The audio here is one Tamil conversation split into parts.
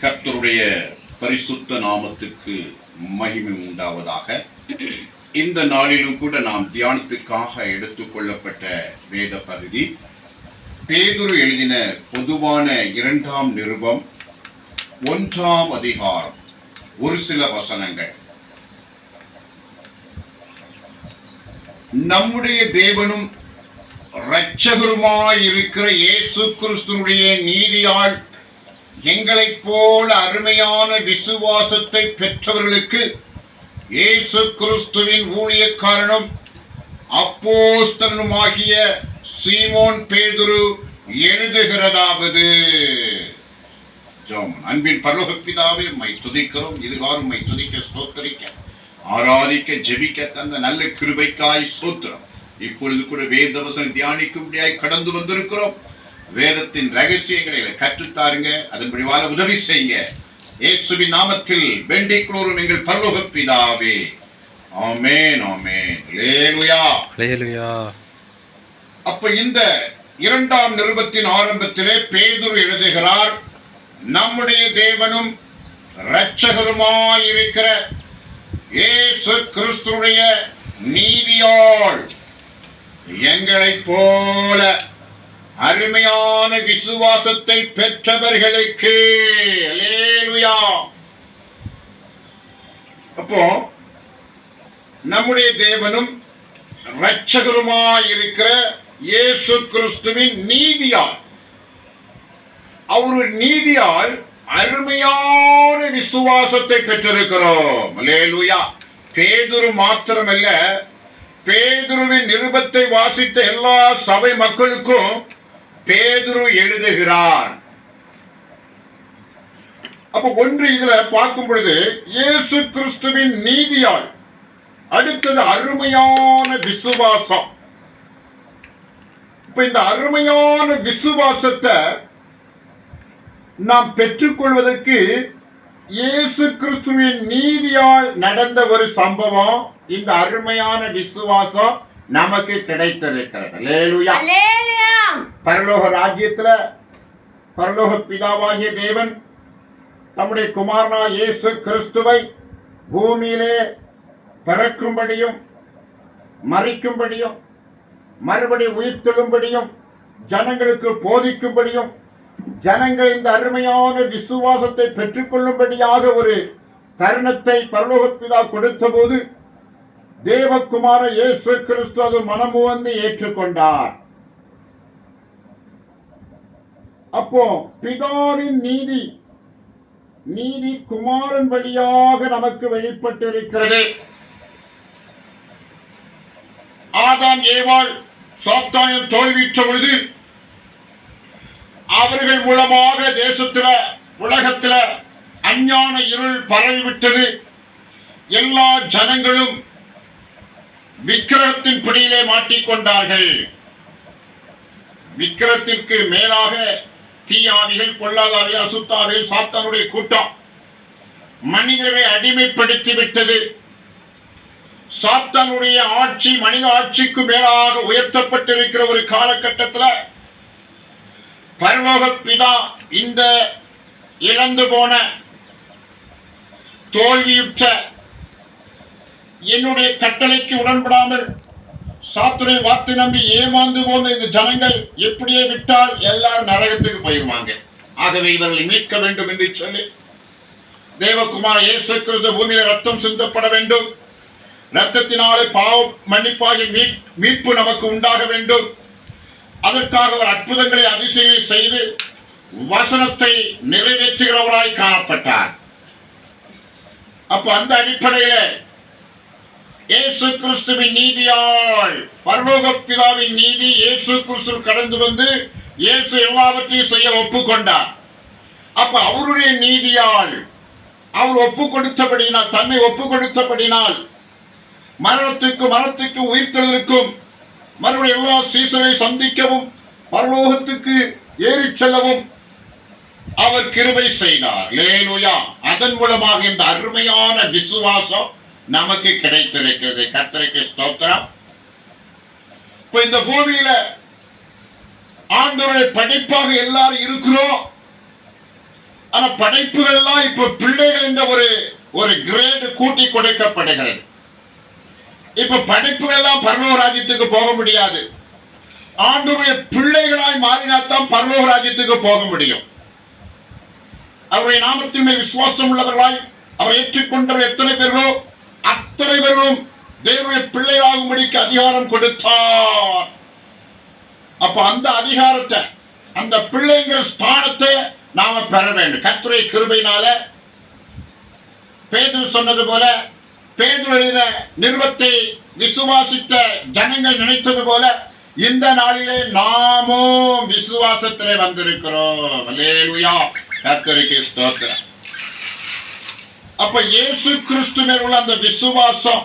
கர்த்தருடைய பரிசுத்த நாமத்துக்கு மகிமை உண்டாவதாக. இந்த நாளிலும் கூட நாம் தியானத்துக்காக எடுத்துக்கொள்ளப்பட்ட வேத பகுதி பேதுரு எழுதின பொதுவான 2ஆம் நிருபம் 1ஆம் அதிகாரம் ஒரு சில வசனங்கள். நம்முடைய தேவனும் இரட்சகருமாயிருக்கிற இயேசு கிறிஸ்துவினுடைய நீதியால் எங்களைப் போல அருமையான விசுவாசத்தை பெற்றவர்களுக்கு இயேசு கிறிஸ்துவின் ஊழியக்காரனும் அப்போஸ்தலனுமாகிய சீமோன் பேதுரு எழுதுகிறதாவது. அன்பின் பரலோக பிதாவே, உம்மை துதிக்கிறோம். இதுகாரும் உம்மை துதிக்க, ஸ்தோத்தரிக்க, ஆராதிக்க, ஜெபிக்க தந்த நல்ல கிருபைக்காய் ஸ்தோத்திரம். இப்பொழுது கூட வேத வசனம் தியானிக்கும்படியாய் கடந்து வந்திருக்கிறோம். வேதத்தின் ரகசியங்களை கற்றுத்தாருங்க, அதன்படி வாழ உதவி செய்யுங்க. இயேசுவின் நாமத்தில் வேண்டிக் கொள்கிறோம் எங்கள் பரலோக பிதாவே. ஆமென், ஆமென். அல்லேலூயா, அல்லேலூயா. அப்ப இந்த 2ஆம் நிருபத்தின் ஆரம்பத்திலே பேதுரு எழுதுகிறார், நம்முடைய தேவனும் இரட்சகருமாயிருக்கிற இயேசு கிறிஸ்துவினுடைய நீதியால் எங்களைப் போல அருமையான விசுவாசத்தை பெற்றவர்களுக்கு. அல்லேலூயா. அப்போ நம்முடைய தேவனும் இரட்சகருமாயிருக்கிற இயேசு கிறிஸ்துவின் நீதியால், அவருடைய நீதியால் அருமையான விசுவாசத்தை பெற்றிருக்கிறோம். அல்லேலூயா. பேதுரு மாத்திரமல்ல, பேதுருவின் நிருபத்தை வாசித்த எல்லா சபை மக்களுக்கும் பேதுரு எழுதுகிறார். அப்ப ஒன்று இதுல பார்க்கும் பொழுது இயேசு கிறிஸ்துவின் நீதியால், அடுத்தது அருமையான விசுவாசம். இப்ப இந்த அருமையான விசுவாசத்தை நாம் பெற்றுக்கொள்வதற்கு இயேசு கிறிஸ்துவின் நீதியால் நடந்த ஒரு சம்பவம், இந்த அருமையான விசுவாசம் நமக்கு கிடைத்திருக்கிறது. அல்லேலூயா. பரலோக ராஜ்யத்துல பரலோக பிதாவாகிய தேவன் நம்முடைய குமாரனா இயேசு கிறிஸ்துவை பூமியிலே பிறக்கும்படியும் மரிக்கும்படியும் மறுபடி உயிர்த்தெழும்படியும் ஜனங்களுக்கு போதிக்கும்படியும் ஜனங்கள் இந்த அருமையான விசுவாசத்தை பெற்றுக்கொள்ளும்படியாக ஒரு தருணத்தை பரலோக பிதா கொடுத்த போது தேவகுமார இயேசு கிறிஸ்து அது மனமுவந்து ஏற்றுக்கொண்டார். அப்போ பிதாவின் நீதி குமாரன் வழியாக நமக்கு வெளிப்பட்டிருக்கிறது. ஆதாம் ஏவாள் சாத்தானின் தோல்வியுற்ற பொழுது அவர்கள் மூலமாக தேசத்துல உலகத்துல அஞ்ஞான இருள் பரவிவிட்டது. எல்லா ஜனங்களும் விக்கிரகத்தின் பிடியிலே மாட்டிக்கொண்டார்கள். விக்கிரத்திற்கு மேலாக தீயாவிகள், பொல்லாதாவிகள், அசுத்தாவிகள், சாத்தானுடைய கூட்டம் மனிதர்களை அடிமைப்படுத்தி விட்டது. சாத்தானுடைய ஆட்சி மனித ஆட்சிக்கு மேலாக உயர்த்தப்பட்டிருக்கிற ஒரு காலகட்டத்தில் பரலோக பிதா இந்த இழந்து போன, தோல்வியுற்ற, என்னுடைய கட்டளைக்கு உடன்படாமல் சாத்துரை வார்த்தை நம்பி ஏமாந்து போன இந்த ஜனங்கள் எப்படியே விட்டால் எல்லாரும் நரகத்துக்கு போயிருவாங்க. ஆகவே இவர்களை மீட்க வேண்டும் என்று சொல்லி தேவகுமார் இயேசு கிறிஸ்து பூமியில ரத்தம் சிந்தப்பட வேண்டும். ரத்தத்தினாலே பாவ மன்னிப்பாகி மீட்பு நமக்கு உண்டாக வேண்டும். அதற்காக அவர் அற்புதங்களை அதிசயங்களை செய்து வசனத்தை நிறைவேற்றுகிறவராய் காணப்பட்டார். அப்ப அந்த அடிப்படையில இயேசு கிறிஸ்துவின் நீதியால், பரலோக பிதாவின் நீதி இயேசு கிறிஸ்து கடந்து வந்து இயேசு எல்லாவற்றையும் செய்ய ஒப்புக்கொண்டார். அப்ப அவருடைய நீதியால் அவர் ஒப்பு கொடுத்தபடினால், தன்னை ஒப்பு கொடுத்தபடினால் மரணத்துக்கு உயிர்த்தெழுதலுக்கும் மறுபடியும் எல்லா சீசனை சந்திக்கவும் பரலோகத்துக்கு ஏறி செல்லவும் அவர் கிருபை செய்தார். அல்லேலூயா. அதன் மூலமாக இந்த அருமையான விசுவாசம் நமக்கு கிடைத்திருக்கிறது. கர்த்தருக்கு ஸ்தோத்திரம். இப்ப இந்த பூமியில ஆண்டவருடைய படைப்பாக எல்லாரும் இருக்கிறோம். ஆனா படைப்புகள் எல்லாம் இப்ப பிள்ளைகள் என்ற ஒரு கிரேடு கூட்டி கொடுக்கப்படுகிறது. இப்ப படைப்புகள் எல்லாம் பரலோக ராஜ்யத்துக்கு போக முடியாது. ஆண்டவருடைய பிள்ளைகளாய் மாறினால்தான் பரலோக ராஜ்யத்துக்கு போக முடியும். அவருடைய நாமத்தின் மேல் விசுவாசம் உள்ளவர்களாய் அவரை ஏற்றுக்கொண்டவர் எத்தனை பேர்களோ அத்தனை பேர்களும் தேவனுடைய பிள்ளைகளாகும்படிக்கு அதிகாரம் கொடுத்தார். அப்ப அந்த அதிகாரத்தை, அந்த பிள்ளைங்கிற ஸ்தானத்தை நாம பெற வேண்டும். கர்த்தருடைய கிருபையினால பேதுரு சொன்னது போல, பேதுரு நிருபத்தை விசுவாசித்த ஜனங்கள் நினைத்தது போல இந்த நாளிலே நாமும் விசுவாசத்திலே வந்திருக்கிறோம். அல்லேலூயா, கர்த்தருக்கு ஸ்தோத்திரம். அப்ப இயேசு கிறிஸ்து மேல் உள்ள அந்த விசுவாசம்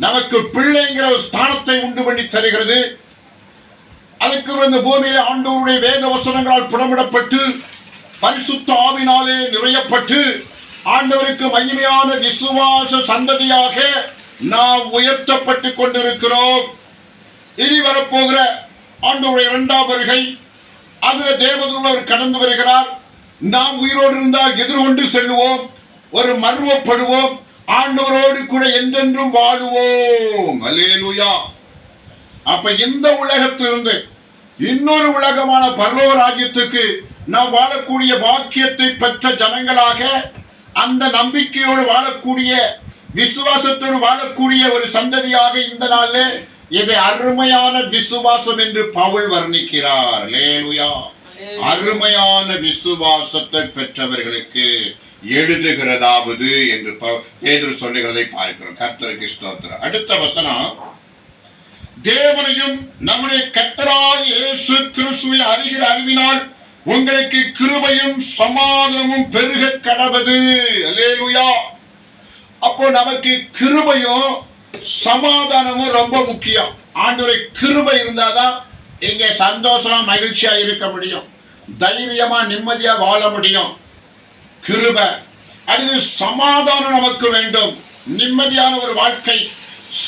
நமக்கு பிள்ளைங்கிற ஒரு ஸ்தானத்தை உண்டு பண்ணி தருகிறது. அதுக்கு இந்த பூமியிலே ஆண்டவருடைய வேத வசனங்களால் புடமிடப்பட்டு பரிசுத்த ஆவினாலே நிறையப்பட்டு ஆண்டவருக்கு மகிமையான விசுவாச சந்ததியாக நாம் உயர்த்தப்பட்டு கொண்டிருக்கிறோம். இனி வரப்போகிற ஆண்டவருடைய இரண்டாம் வருகை, அதுல தேவதூதர் கடந்து வருகிறார். நாம் உயிரோடு இருந்தால் எதிர்கொண்டு செல்லுவோம், ஒரு மறுவப்படுவோம், ஆண்டவரோடு கூட என்றென்றும் வாழுவோம். அல்லேலூயா. அப்ப இந்த உலகத்திலிருந்து இன்னொரு உலகமான பரலோக ராஜ்யத்துக்கு நாம் வாழக்கூடிய பாக்கியத்தை பெற்ற ஜனங்களாக, அந்த நம்பிக்கையோடு வாழக்கூடிய, விசுவாசத்தோடு வாழக்கூடிய ஒரு சந்ததியாக இந்த நாளில் இது அருமையான விசுவாசம் என்று பவுல் வர்ணிக்கிறார். அல்லேலூயா. அருமையான விசுவாசத்தை பெற்றவர்களுக்கு எழுதுகிறதாவது என்று பேதுரு சொல்லுகிறதை பார்க்கிறோம். கர்த்தருக்கு ஸ்தோத்திரம். அடுத்த வசனம், தேவனையும் நம்முடைய கர்த்தராகிய இயேசு கிறிஸ்துவை அறிகிற அறிவினால் உங்களுக்கு கிருபையும் சமாதானமும் பெருக கடவது. அல்லேலூயா. அப்போ நமக்கு கிருபையும் சமாதானமும் ரொம்ப முக்கியம். ஆண்டவருடைய கிருபை இருந்தாதான் இங்க சந்தோஷமா மகிழ்ச்சியா இருக்க முடியும், தைரியமா நிம்மதியா வாழ முடியும். கிருபை, அடுத்து சமாதானம் நமக்கு வேண்டும். நிம்மதியான ஒரு வாழ்க்கை,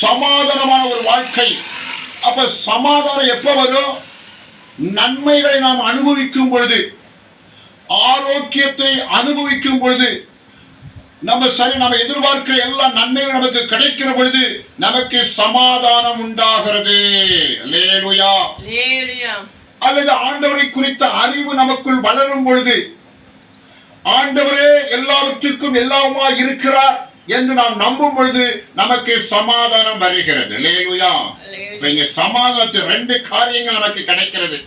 சமாதானமான ஒரு வாழ்க்கை. அப்ப சமாதானம் எப்ப வரும்? நன்மைகளை நாம் அனுபவிக்கும் பொழுது, ஆரோக்கியத்தை அனுபவிக்கும் பொழுது, நம்ம எதிர்பார்க்கிற எல்லா நன்மைகளும் நமக்கு கிடைக்கிற பொழுது நமக்கு சமாதானம் உண்டாகிறது. அல்லேலூயா. அல்லது ஆண்டவரை குறித்த அறிவு நமக்குள் வளரும் பொழுது, ஆண்டவரே எல்லாவற்றுக்கும் எல்லாமா இருக்கிறார் என்று நாம் நம்பும் பொழுது நமக்கு சமாதானம் வருகிறது. அல்லேலூயா. இங்க சமாதானத்து ரெண்டு காரியங்கள் நமக்கு கிடைக்கிறது.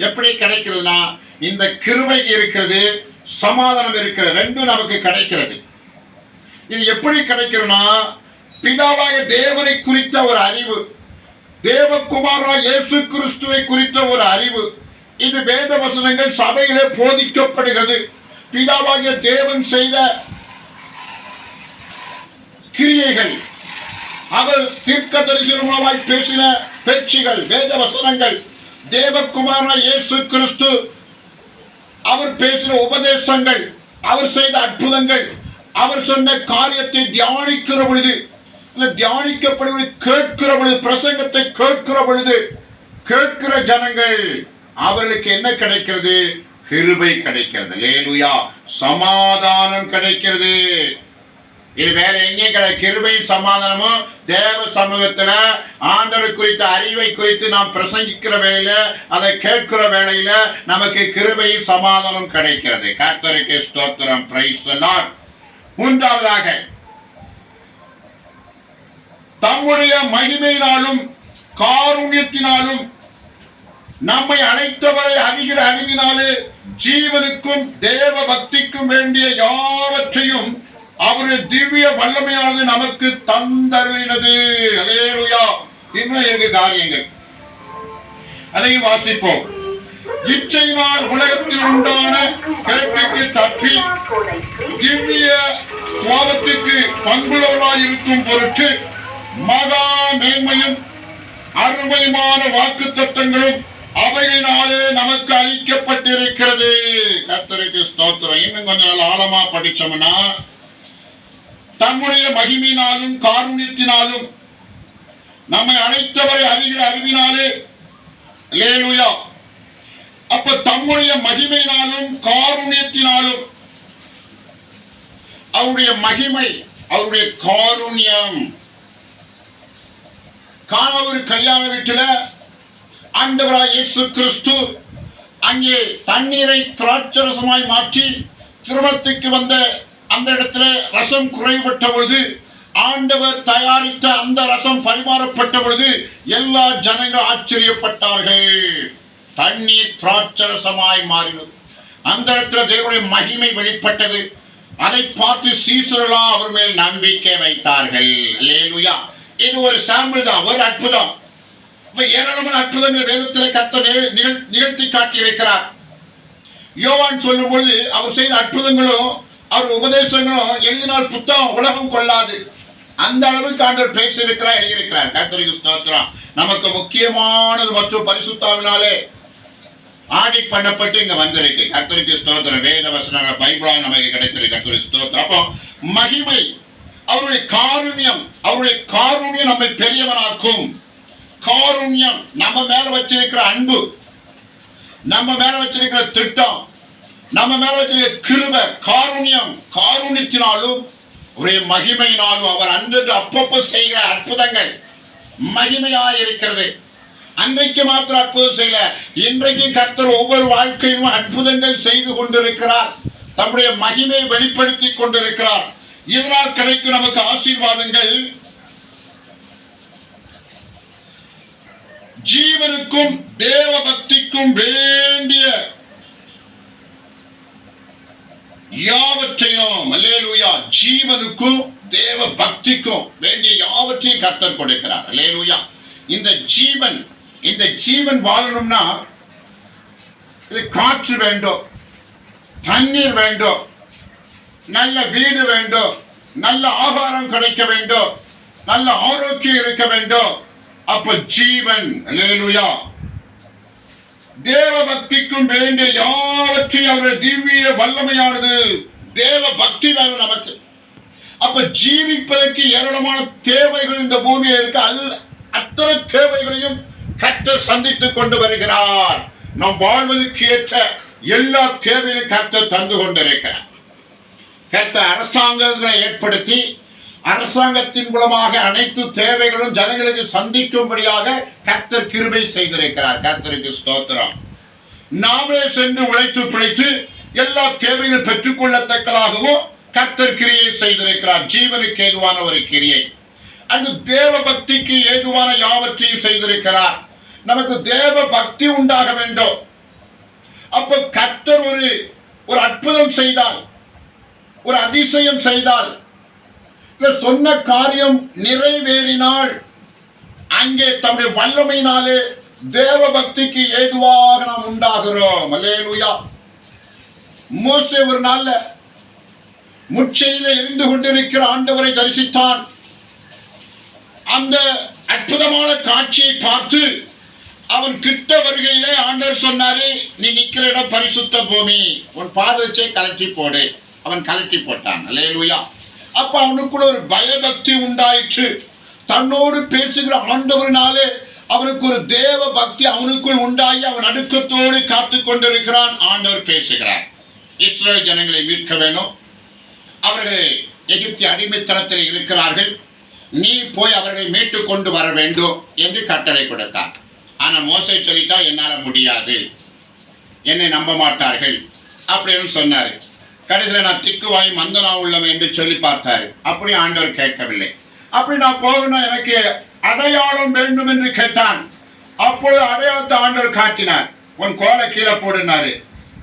எப்படி கிடைக்கிறதுனா, இந்த கிருபை இருக்கிறது, சமாதானம் இருக்கிறது, ரெண்டும் நமக்கு கிடைக்கிறது. இது எப்படி கிடைக்கிறதுனா, பிதாவாய தேவனை குறித்த ஒரு அறிவு, தேவகுமாரா இயேசு கிறிஸ்துவை குறித்த ஒரு அறிவு. இது வேத வசனங்கள் சபையிலே போதிக்கப்படுகிறது. பிதாவாகிய தேவன் செய்த கிரியைகள், அவர் தீர்க்க தரிசனமாய் பேசின பேச்சுகள், வேத வசனங்கள், தேவகுமாரா இயேசு கிறிஸ்து அவர் பேசின உபதேசங்கள், அவர் செய்த அற்புதங்கள், அவர் சொன்ன காரியத்தை தியானிக்கிற பொழுது, தியானிக்கப்படுவது, கேட்கிற பொழுது, பிரசங்கத்தை கேட்கிற பொழுது, கேட்கிற ஜனங்கள் அவர்களுக்கு என்ன கிடைக்கிறது? கிருபை கிடைக்கிறது. அல்லேலூயா. சமாதானம் கிடைக்கிறது. இது வேற எங்கேயும் கிடையாது. கிருபையும் சமாதானமும் தேவ சமூகத்துல ஆண்டவர் குறித்த அறிவை குறித்து நாம் பிரசங்கிக்கிற வேளையில, அதை கேட்கிற வேளையில நமக்கு கிருபையும் சமாதானம் கிடைக்கிறது. கர்த்தருக்கு ஸ்தோத்திரம். Praise the Lord. மூன்றாவதாக, தம்முடைய மகிமையினாலும் காருண்யத்தினாலும் நம்மை அழைத்தவரை அறிகிற அறிவினாலே ஜீவனுக்கும் தேவ பக்திக்கும் வேண்டிய யாவற்றையும் அவருடைய திவ்ய வல்லமையானது நமக்கு தந்தருளினது. அல்லேலூயா. இன்னும் 7 காரியங்கள், அதையும் வாசிப்போம். இச்சையினால் உலகத்தில் உண்டான கேட்டுக்கு தப்பி திவ்ய சுவாபத்துக்கு பங்குள்ளவர்களாய் இருக்கும் பொருட்டு மகா மேன்மையும் அருமையுமான வாக்கு தத்தங்களும் அவையினாலே நமக்கு அளிக்கப்பட்டிருக்கிறது. கர்த்தருக்கு ஸ்தோத்திரம். இன்னும் கொஞ்சம் ஆழமா படிச்சோம்னா, தம்முடைய மகிமையினாலும் காருண்யத்தினாலும் நம்மை அழைத்தவரை அறிகிற அறிவினாலே. அல்லேலூயா. அப்ப தம்முடைய மகிமையினாலும் காருண்யத்தினாலும் அவருடைய மகிமை, அவருடைய காருண்யம். காணவர் கல்யாண வீட்டில் ஆண்டவராய் இயேசு கிறிஸ்து அங்கே தண்ணீரை திராட்சரசமாய் மாற்றி திருமணத்துக்கு வந்த அந்த இடத்துல ரசம் குறைபட்ட பொழுது ஆண்டவர் தயாரித்த அந்த ரசம் பரிமாறப்பட்ட பொழுது எல்லா ஜனங்கள் ஆச்சரியப்பட்டார்கள். தண்ணீர் திராட்சரசமாய் மாறினது. அந்த இடத்துல தேவனுடைய மகிமை வெளிப்பட்டது. அதை பார்த்து சீசரெல்லாம் அவர் மேல் நம்பிக்கை வைத்தார்கள். அல்லேலூயா. இது ஒரு சாம்பிள் தான், ஒரு அற்புதம். ஏராளமான அற்புதங்கள் வேதத்தில் கர்த்தர் நிகழ்த்தி காட்டியிருக்கிறார். யோவான் சொல்லும் பொழுது அவர் செய்த அற்புதங்களும் அவர் உபதேசங்களும் எழுதினால் புத்தகம் உலகம் கொள்ளாது. அந்த அளவுக்கு ஆண்டவர் பேசியிருக்கிறார், எழுதியிருக்கிறார். கர்த்தருக்கு ஸ்தோத்திரம். நமக்கு முக்கியமானது மற்றும் பரிசுத்தாவினாலே ஆடிட் பண்ணப்பட்டு இங்க வந்திருக்கு. கர்த்தருக்கு ஸ்தோத்திரம். வேத வசனங்கள் பைபிளாக நமக்கு கிடைத்திருக்கு. கர்த்தருக்கு ஸ்தோத்திரம். அப்போ மகிமை, அவருடைய காருண்யம், அவருடைய காருண்யம் நம்மை பெரியவனாக்கும். காருண்யம், நம்ம மேல வச்சிருக்கிற அன்பு, நம்ம மேல வச்சிருக்கிற திட்டம், நம்ம மேல வச்சிருக்கிற கிருபை, காருண்யம், காருண்யத்தினாலும் ஒரே மகிமையினாலும் அவர் அன்று அப்பப்போ செய்கிற அற்புதங்கள் மகிமையாயிருக்கிறது. அன்றைக்கு மாத்திரம் அற்புதம் செய்யல, இன்றைக்கு கர்த்தர் ஒவ்வொரு வாழ்க்கையிலும் அற்புதங்கள் செய்து கொண்டிருக்கிறார். தம்முடைய மகிமையை வெளிப்படுத்தி கொண்டிருக்கிறார். இதனால் கிடைக்கும் நமக்கு ஆசீர்வாதங்கள் ஜீவனுக்கும் தேவ பக்திக்கும் வேண்டிய யாவற்றையும், அல்லேலூயா, ஜீவனுக்கும் தேவ பக்திக்கும் வேண்டிய யாவற்றையும் கர்த்தர் கொடுக்கிறார். அல்லேலூயா. இந்த ஜீவன் வாழணும்னா இது காற்று வேண்டும், தண்ணீர் வேண்டும், நல்ல வீடு வேண்டும், நல்ல ஆகாரம் கிடைக்க வேண்டும், நல்ல ஆரோக்கியம் இருக்க வேண்டும். அப்ப ஜீவன், அல்லேலூயா, தேவ பக்திக்கும் வேண்டிய யாவற்றையும் அவருடைய திவ்ய வல்லமையானது. தேவ பக்தி வேணும் நமக்கு. அப்ப ஜீவிப்பதற்கு ஏராளமான தேவைகள் இந்த பூமியில் இருக்கு. அத்தனை தேவைகளையும் கர்த்தர் சந்தித்துக் கொண்டு வருகிறார். நாம் வாழ்வதற்கு ஏற்ற எல்லா தேவையும் கர்த்தர் தந்து கொண்டிருக்கிறார். கர்த்தர் அரசாங்கங்களை ஏற்படுத்தி அரசாங்கத்தின் மூலமாக அனைத்து தேவைகளும் ஜனங்களுக்கு சந்திக்கும்படியாக கர்த்தர் கிருபை செய்திருக்கிறார். கர்த்தருக்கு ஸ்தோத்திரம். நாமே சென்று உழைத்து பிழைத்து எல்லா தேவைகளும் பெற்றுக்கொள்ளத்தக்கதாகவும் கர்த்தர் கிரியை செய்திருக்கிறார். ஜீவனுக்கு ஏதுவான ஒரு கிரியை, அது தேவ பக்திக்கு ஏதுவான யாவற்றையும் செய்திருக்கிறார். நமக்கு தேவ பக்தி உண்டாக வேண்டும். அப்ப கர்த்தர் ஒரு அற்புதம் செய்தால், ஒரு அதிசயம் செய்தால், சொன்ன காரியம் நிறைவேறினால் அங்கே தம்முடைய வல்லமையினாலே தேவ பக்திக்கு ஏதுவாக நாம் உண்டாகிறோம். அல்லேலூயா. மோசே ஒரு நாள்ல முச்செடியில இருந்து கொண்டிருக்கிற ஆண்டவரை தரிசித்தான். அந்த அற்புதமான காட்சியை பார்த்து அவன் கிட்ட வருகையிலே ஆண்டவர் சொன்னாரு, நீ நிக்கிற இடம் பரிசுத்த பூமி, உன் பாதத்தை கலட்டி போடு. அவன் கலட்டி போட்டான். அல்லேலூயா. அப்ப அவனுக்குள்ள ஒரு பயபக்தி உண்டாயிற்று. தன்னோடு பேசுகிற ஆண்டவரினாலே அவனுக்கு ஒரு தேவ பக்தி அவனுக்குள் உண்டாகி அவன் அடுக்கத்தோடு காத்து கொண்டிருக்கிறான். ஆண்டவர் பேசுகிறார். இஸ்ரேல் ஜனங்களை மீட்க வேணும், அவர்கள் எகிப்திய அடிமைத்தனத்தில் இருக்கிறார்கள், நீ போய் அவர்களை மீட்டு கொண்டு வர வேண்டும் என்று கட்டளை கொடுத்தார். ஆனா மோசே சொல்லிட்டா, என்னால முடியாது, என்னை நம்ப மாட்டார்கள் அப்படின்னு சொன்னாரு. கடைசியில் நான் திக்குவாய் மந்தனா உள்ளவன் என்று சொல்லி பார்த்தாரு. அப்படி ஆண்டவர் கேட்கவில்லை. அப்படி நான் போகணும், எனக்கு அடையாளம் வேண்டும் என்று கேட்டான். அப்பொழுது அடையாளத்தை ஆண்டவர் காட்டினார். உன் கோலை கீழே போடுனாரு.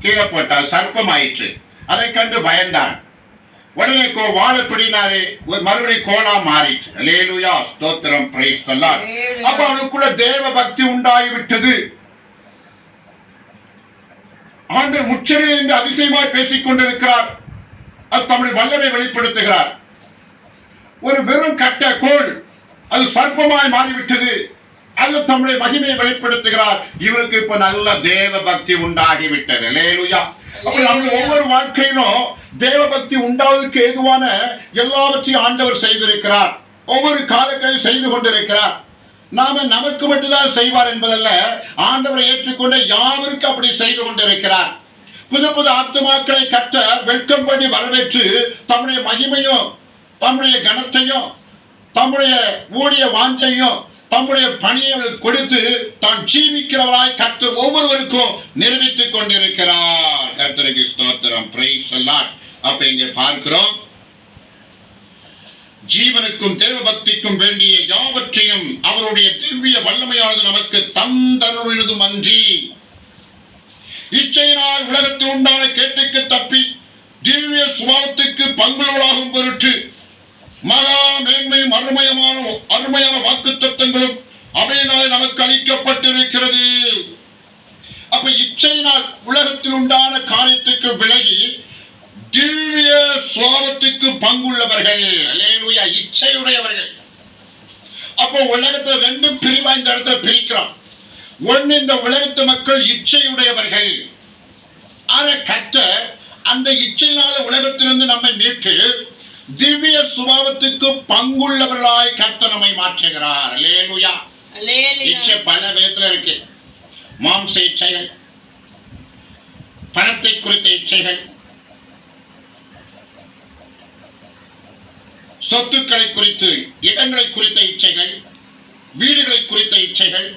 கீழே போட்டார், சர்ப்பம் ஆயிற்று. அதை கண்டு பயந்தான். உடனே வாழை பிடினாரு, மறுபடியும் கோலா மாறிற்று. அல்லேலூயா, ஸ்தோத்திரம், பிரைஸ் தி லார்ட். அப்ப அவனுக்குள்ள தேவ பக்தி உண்டாகிவிட்டது. ஆண்டவர் முச்செடியில் என்று அதிசயமாய் பேசிக் கொண்டிருக்கிறார். அது தம்முடைய வல்லமை வெளிப்படுத்துகிறார். ஒரு வெறும் கட்ட கோல் அது சர்ப்பமாய் மாறிவிட்டது. அது தம்முடைய மகிமையை வெளிப்படுத்துகிறார். இவருக்கு இப்ப நல்ல தேவ பக்தி உண்டாகிவிட்டது. அல்லேலூயா. அப்படி நம்ம ஒவ்வொரு வாழ்க்கையிலும் தேவ பக்தி உண்டாவதற்கு ஏதுவான எல்லாவற்றையும் ஆண்டவர் செய்திருக்கிறார். ஒவ்வொரு காலங்களில் செய்து கொண்டிருக்கிறார். நாம நமக்கு மட்டும்தான் செய்வார் என்பதல்ல, ஆண்டவரை ஏற்றுக்கொண்ட யாவருக்கு அப்படி செய்து கொண்டிருக்கிறார். புது புது ஆத்துமாக்களை கர்த்தர் வெல்கம் பண்ணி வரவேற்று தம்முடைய மகிமையும் தம்முடைய கனத்தையும் தம்முடைய ஊழிய வாஞ்சையும் தம்முடைய பணியை கொடுத்து தான் ஜீவிக்கிறவராய் கர்த்தர் ஒவ்வொருவருக்கும் நிரூபித்துக் கொண்டிருக்கிறார். கர்த்தருக்கு ஸ்தோத்திரம். Praise the Lord. அப்ப இங்கே பார்க்கிறோம், ஜீவனுக்கும் தேவ பக்திக்கும் வேண்டிய யாவற்றையும் அவருடைய திவ்ய வல்லமையானது நமக்கு தந்தருளினதும் அன்றி இச்சையினால் உலகத்தில் உண்டான கேட்டுக்கு தப்பி திவ்ய சுபாவத்துக்கு பங்குள்ளவராகும் பொருட்டு மகா மேன்மையும் அருமையான வாக்குத்தத்தங்களும் அவையினாலே நமக்கு அளிக்கப்பட்டிருக்கிறது. அப்ப இச்சையினால் உலகத்தில் உண்டான காரியத்துக்கு விலகி திவ்ய சுபாவத்துக்கு பங்குள்ளவர்கள், அல்லேலூயா, இச்சையுடையவர்கள். அப்போ உலகத்துல ரெண்டு பிரிவா இந்த இடத்துல பிரிக்கிறோம். ஒன்னு, இந்த உலகத்து மக்கள் இச்சையுடையவர்கள். ஆனா கர்த்தர் அந்த இச்சையினால உலகத்திலிருந்து நம்மை மீட்டு திவ்ய சுபாவத்துக்கு பங்குள்ளவர்களாய் கர்த்தர் நம்மை மாற்றுகிறார். அல்லேலூயா. இச்சை பல விதத்துல இருக்கு. மாம்ச இச்சைகள், பணத்தை குறித்த இச்சைகள், சொத்துக்களை குறித்து இடங்களை குறித்த இச்சைகள், வீடுகளை குறித்த இச்சைகள்,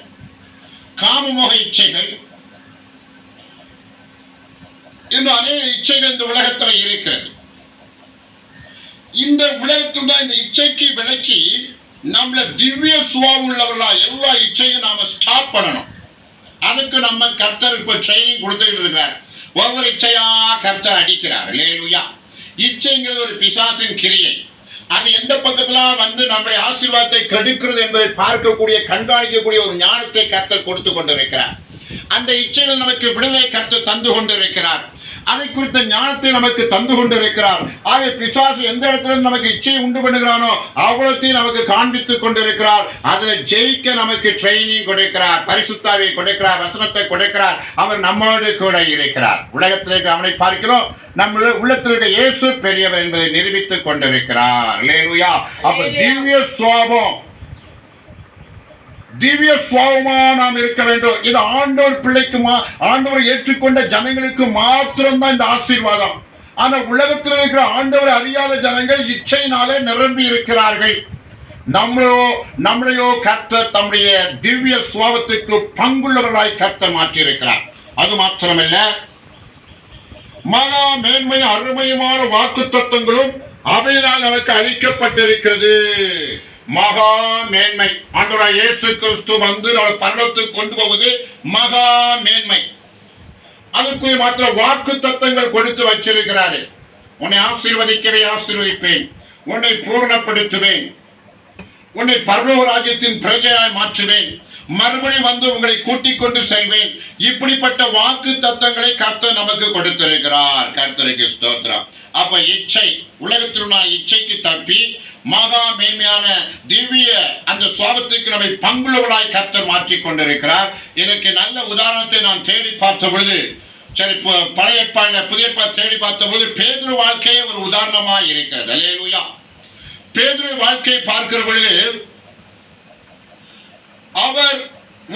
காமமோக இச்சைகள், இன்னும் அநேக இச்சைகள் இந்த உலகத்தில் இருக்கிறது. இந்த உலகத்துடைய இந்த இச்சைக்கு விலக்கி நம்மள திவ்ய சுபாவம் உள்ளவர்களா எல்லா இச்சையும் நாம ஸ்டாப் பண்ணணும். அதுக்கு நம்ம கர்த்தர் இப்ப ட்ரைனிங் கொடுத்துக்கிட்டு இருக்கிறார். ஒவ்வொரு இச்சையா கர்த்தர் அடிக்கிறார். அல்லேலூயா. இச்சைங்கிறது ஒரு பிசாசின் கிரியை. அது எந்த பக்கத்துல வந்து நம்முடைய ஆசீர்வாதத்தை கெடுக்கிறது என்பதை பார்க்கக்கூடிய கண்காணிக்கக்கூடிய ஒரு ஞானத்தை கர்த்தர் கொடுத்து கொண்டிருக்கிறார். அந்த இச்சைகள் நமக்கு விடுதலை கர்த்தர் தந்து கொண்டிருக்கிறார். அதை குறித்த ஞானத்தை நமக்கு தந்து கொண்டிருக்கிறார். ஆக பிசாசு எந்த இடத்துல நமக்கு இச்சையை உண்டு பண்ணுகிறானோ அவ்வளத்தையும் நமக்கு காண்பித்துக் கொண்டிருக்கிறார். அதுல ஜெயிக்க நமக்கு ட்ரைனிங் கொடுக்கிறார், பரிசுத்தாவை கொடுக்கிறார், வசனத்தை கொடுக்கிறார். அவர் நம்மோடு கூட இருக்கிறார். உலகத்தில் இருக்கிற அவனை பார்க்கிறோம், நம்ம உள்ளத்தில் இருக்க இயேசு பெரியவர் என்பதை நிரூபித்துக் கொண்டிருக்கிறார். அல்லேலூயா. அப்ப திவ்ய சுபாவம், திவ்ய சுபாவமா நாம் இருக்க வேண்டும். இது ஆண்டவர் பிள்ளைக்கு, ஆண்டவர் ஏற்றுக்கொண்ட ஜனங்களுக்கு மாத்திரம்தான் இந்த ஆசீர்வாதம். ஆனா உலகத்தில் இருக்கிற ஆண்டவர் அறியாத ஜனங்கள் இச்சையினாலே நிரம்பி இருக்கிறார்கள். நம்மளையோ கர்த்தர் தம்முடைய திவ்ய சுபாவத்துக்கு பங்குள்ளவர்களாய் கர்த்தர் மாற்றி இருக்கிறார். அது மாத்திரமல்ல, மகா மேன்மையும் அருமையுமான வாக்கு தத்துவங்களும் அவையினால் நமக்கு அளிக்கப்பட்டிருக்கிறது. மகா மேன்மை. ஆண்டவராகிய இயேசு கிறிஸ்து வந்து நம்ம பரலோகத்துக்கு கொண்டு போவது மகா மேன்மை. அதுக்குரிய மாத்திர வாக்கு தத்தங்கள் கொடுத்து வச்சிருக்கிறாரு. உன்னை ஆசீர்வதிக்கவே ஆசீர்வதிப்பேன், உன்னை பூர்ணப்படுத்துவேன், உன்னை பரலோக ராஜ்யத்தின் பிரஜையாய் மாற்றுவேன், மறுபடி வந்து உங்களை கூட்டிக் கொண்டு செல்வேன். இப்படிப்பட்ட வாக்கு தத்தங்களை கர்த்தர் நமக்கு கொடுத்திருக்கிறார். கர்த்தருக்கு ஸ்தோத்திரம். அப்ப இச்சை, உலகத்திலுள்ள இச்சைக்கு தப்பி மகா மேன்மையான திவ்ய அந்த சுபாவத்துக்கு நம்மை பங்குள்ளவர்களாய் கர்த்தர் மாற்றிக் கொண்டிருக்கிறார். இதற்கு நல்ல உதாரணத்தை நான் தேடி பார்த்த பொழுது, சரி, பழைய ஏற்பாடுல புதிய ஏற்பாடு தேடி பார்த்த போது பேதுரு வாழ்க்கையே ஒரு உதாரணமாய் இருக்கிறது. அல்லேலூயா. பேதுரு வாழ்க்கையை பார்க்கிற பொழுது அவர்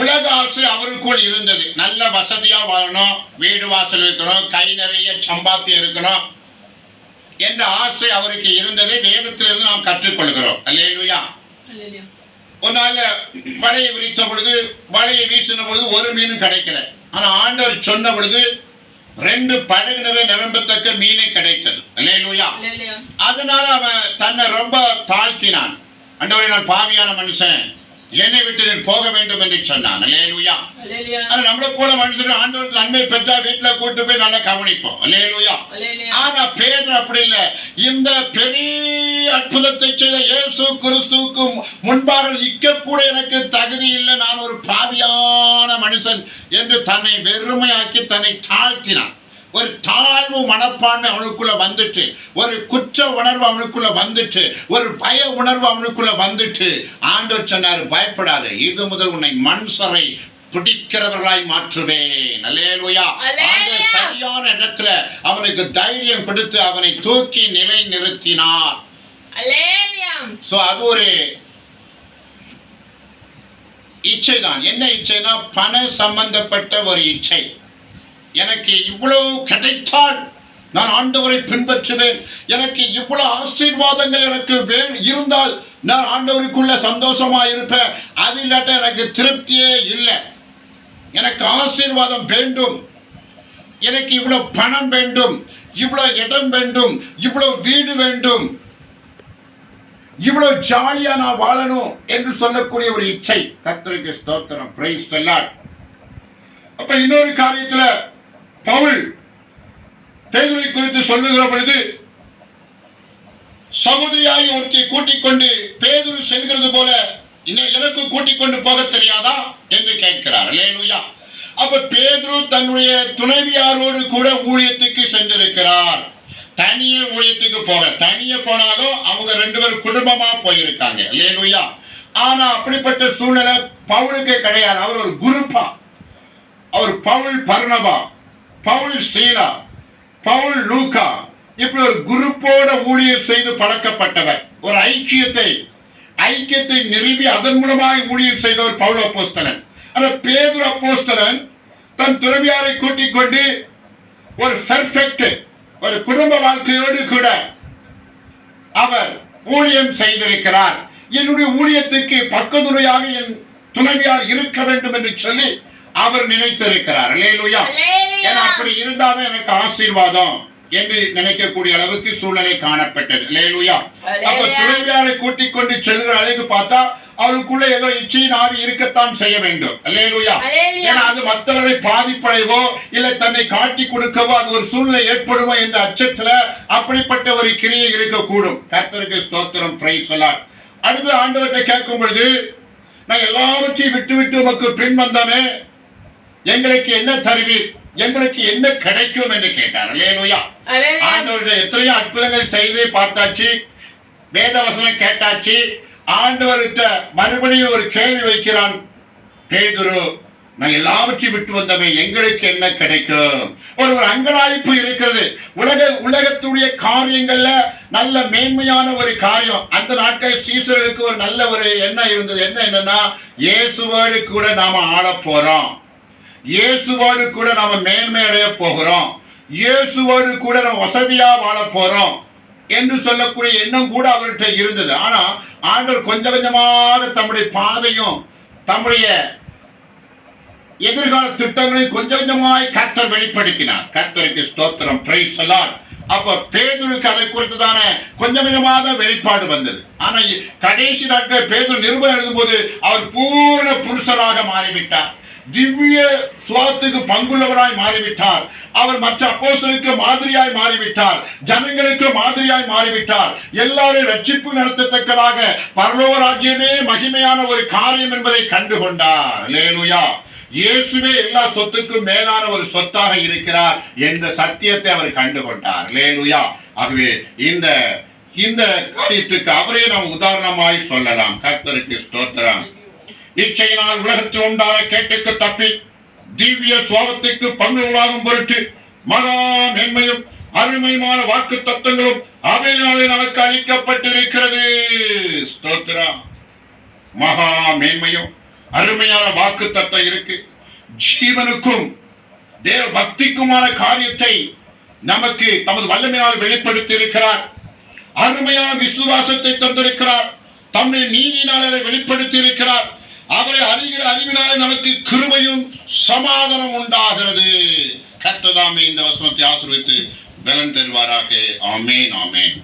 உலக ஆசை அவருக்குள் இருந்தது. நல்ல வசதியா வாழணும், வீடு வாசல் இருக்கணும், கை நிறைய சம்பாத்தியம் இருக்கணும் என்ற ஆசை அவருக்கு இருந்ததை வேதத்திலிருந்து நாம் கற்றுக்கொள்கிறோம். அல்லேலூயா. ஒரு நாள் வலையை விரித்த பொழுது, வலையை வீசின பொழுது ஒரு மீன் கிடைக்கல. ஆனா ஆண்டவர் சொன்ன பொழுது 2 படகு நிறைய நிரம்பத்தக்க மீனை கிடைத்தது. அல்லேலூயா. அதனால அவன் தன்னை ரொம்ப தாழ்த்தினான். ஆண்டவரே, நான் பாவியான மனுஷன், என்னை விட்டு நீர் போக வேண்டும் என்று சொன்னான். அல்லேலூயா. நம்மளை போல மனுஷன் ஆண்டவருக்கு நன்மை பெற்றா வீட்டுல கூட்டு போய் நல்லா கவனிப்போம். அல்லேலூயா. ஆனா பேதுரு அப்படி இல்லை. இந்த பெரிய அற்புதத்தை செய்த இயேசு கிறிஸ்துவுக்கு முன்பாக நிற்க கூட எனக்கு தகுதி இல்லை, நான் ஒரு பாவியான மனுஷன் என்று தன்னை வெறுமையாக்கி தன்னை தாழ்த்தினான். ஒரு தாழ்வு மனப்பான்மை அவனுக்குள்ள வந்துட்டு, ஒரு குற்ற உணர்வு அவனுக்குள்ள வந்துட்டு, ஒரு பய உணர்வு அவனுக்குள்ள வந்துட்டு ஆண்டவர் சொன்னார், பயப்படாத, இது முதல் உன்னை மனுஷரை பிடிக்கிறவர்களாய் மாற்றுவேன். அல்லேலூயா. ஆண்டவர் சரியான இடத்துல அவனுக்கு தைரியம் கொடுத்து அவனை தூக்கி நிலை நிறுத்தினார். சோ அது ஒரு இச்சை தான். என்ன இச்சைனா பண சம்பந்தப்பட்ட ஒரு இச்சை. எனக்கு இவ்வளவு கிடைத்தால் நான் ஆண்டவரை பின்பற்றுவேன், எனக்கு இவ்வளவு ஆசீர்வாதங்கள் எனக்கு இருந்தால் நான் ஆண்டவருக்குள்ள சந்தோஷமா இருப்பேன், அது இல்லாட்ட எனக்கு திருப்தியே இல்லை. எனக்கு ஆசீர்வாதம் வேண்டும், எனக்கு இவ்வளவு பணம் வேண்டும், இவ்வளவு இடம் வேண்டும், இவ்வளவு வீடு வேண்டும், இவ்வளவு ஜாலியா நான் வாழணும் என்று சொல்லக்கூடிய ஒரு இச்சை. கர்த்தருக்கு ஸ்தோத்திரம், பிரைஸ் தி லார்ட். அப்ப இன்னொரு காரியத்துல பவுல் பேதுருவை குறித்து சொல்லுகிற பொழுது, சகோதரியாய் ஒருத்தியை கூட்டிக் கொண்டு பேதுரு செல்கிறது போல எனக்கு கூட்டிக் கொண்டு போக தெரியாதா என்று கேட்கிறார். அல்லேலூயா. அப்ப பேதுரு தன்னுடைய துணைவியாரோடு கூட ஊழியத்துக்கு சென்றிருக்கிறார். தனியே ஊழியத்துக்கு தனியே போனாலும் அவங்க 2 பேரும் குடும்பமா போயிருக்காங்க. அல்லேலூயா. ஆனா அப்படிப்பட்ட சூழ்நிலை பவுலுக்கு கிடையாது. அவர் ஒரு குரூப்பா, அவர் பவுல் பர்னபா, பவுல் சீலா, பவுல் லூக்கா, இப்படி ஒரு குரூப்போட ஊழியர் செய்து பழக்கப்பட்டவர். ஒரு ஐக்கியத்தை நிறுவி அதன் மூலமாக ஊழியர் செய்தவர் பவுல் அப்போஸ்தலன். ஆனா பேதுரு அப்போஸ்தலன் தன் துறவியாரை கூட்டிக் கொண்டு ஒரு பெர்ஃபெக்ட் ஒரு குடும்ப வாழ்க்கையோடு கூட அவர் ஊழியம் செய்திருக்கிறார். என்னுடைய ஊழியத்துக்கு பக்கத்துணையாக என் துணைவியார் இருக்க வேண்டும் என்று சொல்லி அவர் நினைத்திருக்கிறார். அல்லேலூயா. ஏன்னா அப்படி இருந்தாதான் எனக்கு ஆசீர்வாதம் என்று நினைக்கக்கூடிய அளவுக்கு சூழ்நிலை காணப்பட்டது. அல்லேலூயா. அப்ப துணைவியாரை கூட்டிக் கொண்டு செல்கிற அளவுக்கு பார்த்தா அவருக்குள்ள ஏதோ இச்சையின் ஆவி இருக்கத்தான் செய்ய வேண்டும். அல்லேலூயா. ஏன்னா அது மற்றவரை பாதிப்படைவோ இல்லை தன்னை காட்டி கொடுக்கவோ அது ஒரு சூழ்நிலை ஏற்படுமோ என்ற அச்சத்துல அப்படிப்பட்ட ஒரு கிரியை இருக்கக்கூடும். கர்த்தருக்கு ஸ்தோத்திரம், பிரைஸ் தி லார்ட். அடுத்து ஆண்டவர்கிட்ட கேட்கும் பொழுது, நான் எல்லாவற்றையும் விட்டு உமக்கு பின் வந்தோமே, எங்களுக்கு என்ன தருவீர், எங்களுக்கு என்ன கிடைக்கும் என்று கேட்டார். அல்லேலூயா. ஆண்டவருடைய எத்தனையோ அற்புதங்கள் செய்து பார்த்தாச்சு, வேத வசனம் கேட்டாச்சு. ஆண்டவர்கிட்ட மறுபடியும் ஒரு கேள்வி வைக்கிறான் பேதுரு, நான் எல்லாவற்றையும் விட்டு வந்தமே, எங்களுக்கு என்ன கிடைக்கும்? ஒரு அங்கலாய்ப்பு இருக்கிறது. உலகத்துடைய காரியங்கள்ல நல்ல மேன்மையான ஒரு காரியம். அந்த நாட்கள் சீசர்களுக்கு ஒரு நல்ல ஒரு எண்ணம் இருந்தது. என்னன்னா, இயேசுவோடு கூட நாம ஆள போறோம், இயேசுவோடு கூட நாம மேன்மை அடைய போகிறோம், இயேசுவோடு கூட நம்ம வசதியா வாழ போறோம் என்று சொல்லக்கூடிய எண்ணம் கூட அவர்கிட்ட இருந்தது. ஆனா ஆண்டவர் கொஞ்சம் கொஞ்சமாக தம்முடைய பாதையும் தம்முடைய எதிர்கால திட்டங்களையும் கொஞ்சம் கொஞ்சமாய் கர்த்தர் வெளிப்படுத்தினார். கர்த்தருக்கு ஸ்தோத்திரம், பிரைஸ் தி லார்ட். அப்ப பேதுருக்கு அதை குறித்துதான கொஞ்சம் கொஞ்சமாக வெளிப்பாடு வந்தது. ஆனா கடைசி நாட்கள் பேதுரு நிருபம் எழுதும்போது அவர் பூர்ண புருஷராக மாறிவிட்டார், திவ்ய சுவாத்துக்கு பங்குள்ளவராய் மாறிவிட்டார். அவர் மற்ற அப்போஸ்தலருக்கு மாதிரியாய் மாறிவிட்டார், ஜனங்களுக்கு மாதிரியாய் மாறிவிட்டார். எல்லாரும் ரட்சிப்பு நடத்தத்தக்கதாக பரலோக ராஜ்யமே மகிமையான ஒரு காரியம் என்பதை கண்டுகொண்டார். அல்லேலூயா. இயேசுவே எல்லா சொத்துக்கும் மேலான ஒரு சொத்தாக இருக்கிறார் என்ற சத்தியத்தை அவர் கண்டுகொண்டார். அல்லேலூயா. ஆகவே இந்த காரியத்துக்கு அவரே நாம் உதாரணமாய் சொல்லலாம். கர்த்தருக்கு ஸ்தோத்திரம். இச்சையினால் உலகத்தில் உண்டான கேட்டுக்கு தப்பி திவ்ய சுவாபத்துக்கு பங்குகளாகும் பொருட்டு மகா மேன்மையும் அருமையான வாக்கு தத்தங்களும் அவையினாலே நமக்கு அளிக்கப்பட்டிருக்கிறது. ஸ்தோத்திரம். மகா மேன்மையும் அருமையான வாக்கு தத்தம் இருக்கு. ஜீவனுக்கும் தேவ பக்திக்குமான காரியத்தை நமக்கு தமது வல்லமையால் வெளிப்படுத்தி இருக்கிறார். அருமையான விசுவாசத்தை தந்திருக்கிறார். தம்முடைய நீதியினாலே வெளிப்படுத்தி இருக்கிறார். அவரை அறிகிற அறிவினாலே நமக்கு கிருபையும் சமாதானம் உண்டாகிறது. கர்த்தர் தாமே இந்த வசனத்தை ஆசீர்வதித்து பலன் தருவாராக. ஆமென், ஆமென்.